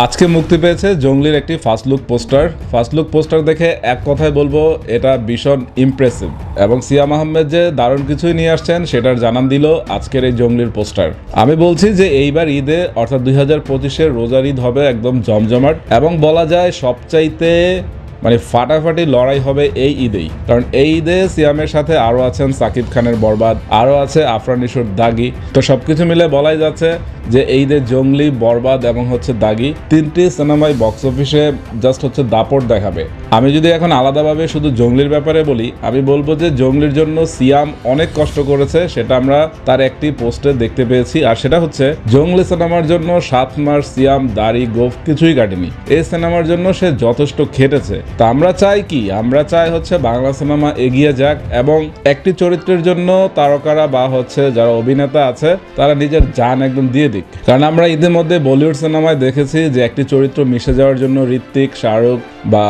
আজকে মুক্তি পেয়েছে জঙ্গলির একটি ফার্স্ট লুক পোস্টার দেখে এক কথায় বলবো এটা ভীষণ ইমপ্রেসিভ এবং সিয়াম আহমেদ যে দারুণ কিছুই নিয়ে আসছেন সেটার জানান দিল আজকের এই জঙ্গলির পোস্টার। আমি বলছি যে এইবার ঈদে অর্থাৎ 2025-এর রোজার ঈদ হবে একদম জমজমাট এবং বলা যায় সবচাইতে ফাটাফাটি লড়াই হবে এই ঈদেই। কারণ এই ঈদে সিয়ামের সাথে আরও আছেন সাকিব খানের বরবাদ, আরও আছে আফরান নিশোর দাগি। তো সবকিছু মিলে বলাই যাচ্ছে যে এই ঈদে জঙ্গলি, বরবাদ এবং দাগি তিনটি সিনেমাই বক্স অফিসে জাস্ট দাপট দেখাবে। আমি যদি এখন আলাদাভাবে শুধু জঙ্গলির ব্যাপারে বলি, আমি বলবো যে জঙ্গলির জন্য সিয়াম অনেক কষ্ট করেছে, সেটা আমরা তার একটি পোস্টে দেখতে পেয়েছি। আর সেটা হচ্ছে জঙ্গলি সিনেমার জন্য 7 মাস সিয়াম দাড়ি গোঁফ কিছুই কাটেনি। এই সিনেমার জন্য সে যথেষ্ট খেটেছে। তা আমরা চাই কি? আমরা চাই বাংলা সিনেমা এগিয়ে যাক এবং একটি চরিত্রের জন্য তারকারা বা যারা অভিনেতা আছে তারা নিজের জান একদম দিয়ে দিক। কারণ আমরা ঈদের মধ্যে বলিউড সিনেমায় দেখেছি যে একটি চরিত্র মিশে যাওয়ার জন্য ঋত্বিক, শাহরুখ বা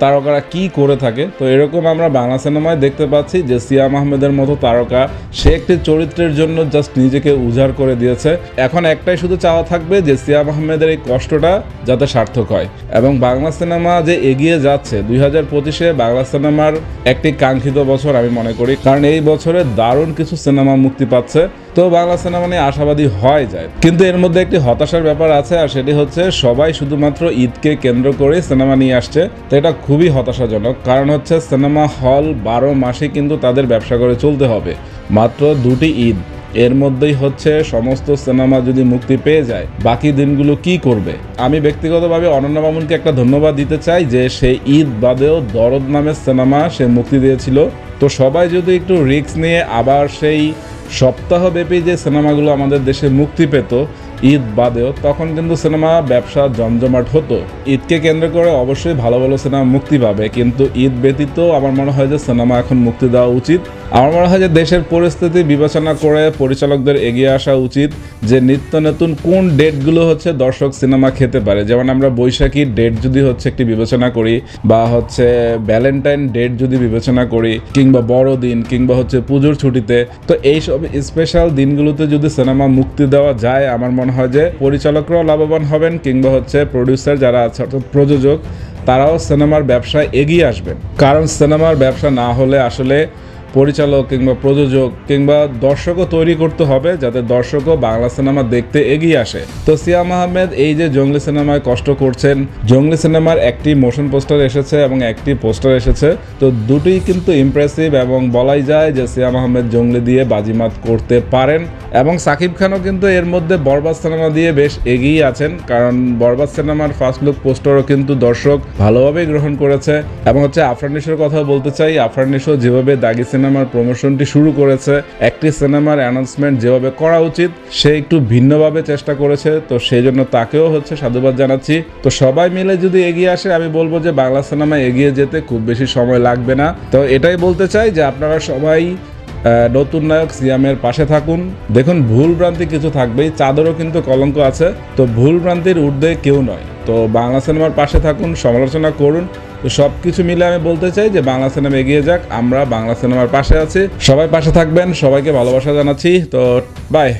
তারকারা কি করে থাকে। তো এরকম আমরা বাংলা সিনেমায় দেখতে পাচ্ছি যে সিয়াম আহমেদের মতো তারকা সে একটি চরিত্রের জন্য জাস্ট নিজেকে উজাড় করে দিয়েছে। এখন একটাই শুধু চাওয়া থাকবে যে সিয়াম আহমেদের এই কষ্টটা যাতে সার্থক হয় এবং বাংলা সিনেমা যে এগিয়ে যাচ্ছে। 2025-এ বাংলা সিনেমার একটি কাঙ্ক্ষিত বছর আমি মনে করি, কারণ এই বছরে দারুণ কিছু সিনেমা মুক্তি পাচ্ছে। তো বাংলা সিনেমা নিয়ে আশাবাদী হয় যায়, কিন্তু এর মধ্যে একটি হতাশার ব্যাপার আছে, আর সেটি সবাই শুধুমাত্র ঈদকে কেন্দ্র করে সিনেমা নিয়ে আসছে। তো এটা খুবই হতাশাজনক, কারণ সিনেমা হল 12 মাসে কিন্তু তাদের ব্যবসা করে চলতে হবে। মাত্র 2টি ঈদ, এর মধ্যেই সমস্ত সিনেমা যদি মুক্তি পেয়ে যায়, বাকি দিনগুলো কি করবে? আমি ব্যক্তিগতভাবে অনন্য মামুনকে একটা ধন্যবাদ দিতে চাই যে সেই ঈদ বাদেও দরদ নামের সিনেমা সে মুক্তি দিয়েছিল। তো সবাই যদি একটু রিস্ক নিয়ে আবার সেই সপ্তাহব্যাপী যে সিনেমাগুলো আমাদের দেশে মুক্তি পেত ঈদ বাদেও, তখন কিন্তু সিনেমা ব্যবসা জমজমাট হতো। ঈদকে কেন্দ্র করে অবশ্যই ভালো ভালো সিনেমা মুক্তি পাবে, কিন্তু ঈদ ব্যতীত আমার মনে হয় যে সিনেমা এখন মুক্তি দেওয়া উচিত। আমার মনে হয় যে দেশের পরিস্থিতি বিবেচনা করে পরিচালকদের এগিয়ে আসা উচিত যে নিত্য নতুন কোন ডেটগুলো দর্শক সিনেমা খেতে পারে। যেমন আমরা বৈশাখীর ডেট যদি একটি বিবেচনা করি, বা ভ্যালেন্টাইন ডেট যদি বিবেচনা করি, কিংবা বড়দিন, কিংবা পুজোর ছুটিতে, তো এইসব স্পেশাল দিনগুলোতে যদি সিনেমা মুক্তি দেওয়া যায়, আমার মনে হয় যে পরিচালকরাও লাভবান হবেন, কিংবা প্রডিউসার যারা আছে অর্থাৎ প্রযোজক, তারাও সিনেমার ব্যবসায় এগিয়ে আসবেন। কারণ সিনেমার ব্যবসা না হলে আসলে পরিচালক কিংবা প্রযোজক কিংবা দর্শকও তৈরি করতে হবে যাতে দর্শকও বাংলা সিনেমা দেখতে এগিয়ে আসে। তো সিয়াম আহমেদ এই যে জঙ্গলি সিনেমায় কষ্ট করছেন, জঙ্গলি সিনেমার একটি মোশন পোস্টার এসেছে এবং একটি পোস্টার এসেছে, তো দুটোই কিন্তু ইমপ্রেসিভ এবং বলাই যায় যে সিয়াম আহমেদ জঙ্গলি দিয়ে বাজিমাত করতে পারেন। এবং সাকিব খানও কিন্তু এর মধ্যে বরবাদ সিনেমা দিয়ে বেশ এগিয়ে আছেন, কারণ বরবাদ সিনেমার ফার্স্ট লুক পোস্টারও কিন্তু দর্শক ভালোভাবেই গ্রহণ করেছে। এবং আফরান নিশোর কথা বলতে চাই, আফরান নিশো যেভাবে দাগি সিনেমার প্রমোশনটি শুরু করেছে, একটি সিনেমার অ্যানাউন্সমেন্ট যেভাবে করা উচিত সে একটু ভিন্নভাবে চেষ্টা করেছে। তো সেই জন্য তাকেও সাধুবাদ জানাচ্ছি। তো সবাই মিলে যদি এগিয়ে আসে, আমি বলবো যে বাংলা সিনেমা এগিয়ে যেতে খুব বেশি সময় লাগবে না। তো এটাই বলতে চাই যে আপনারা সবাই নতুন নায়ক সিয়ামের পাশে থাকুন। দেখুন, ভুল ভ্রান্তি কিছু থাকবেই, চাদরও কিন্তু কলঙ্ক আছে, তো ভুল ভ্রান্তির ঊর্ধ্বে কেউ নয়। তো বাংলা সিনেমার পাশে থাকুন, সমালোচনা করুন। তো সব কিছু মিলে আমি বলতে চাই যে বাংলা সিনেমা এগিয়ে যাক, আমরা বাংলা সিনেমার পাশে আছি, সবাই পাশে থাকবেন। সবাইকে ভালোবাসা জানাচ্ছি। তো বাই।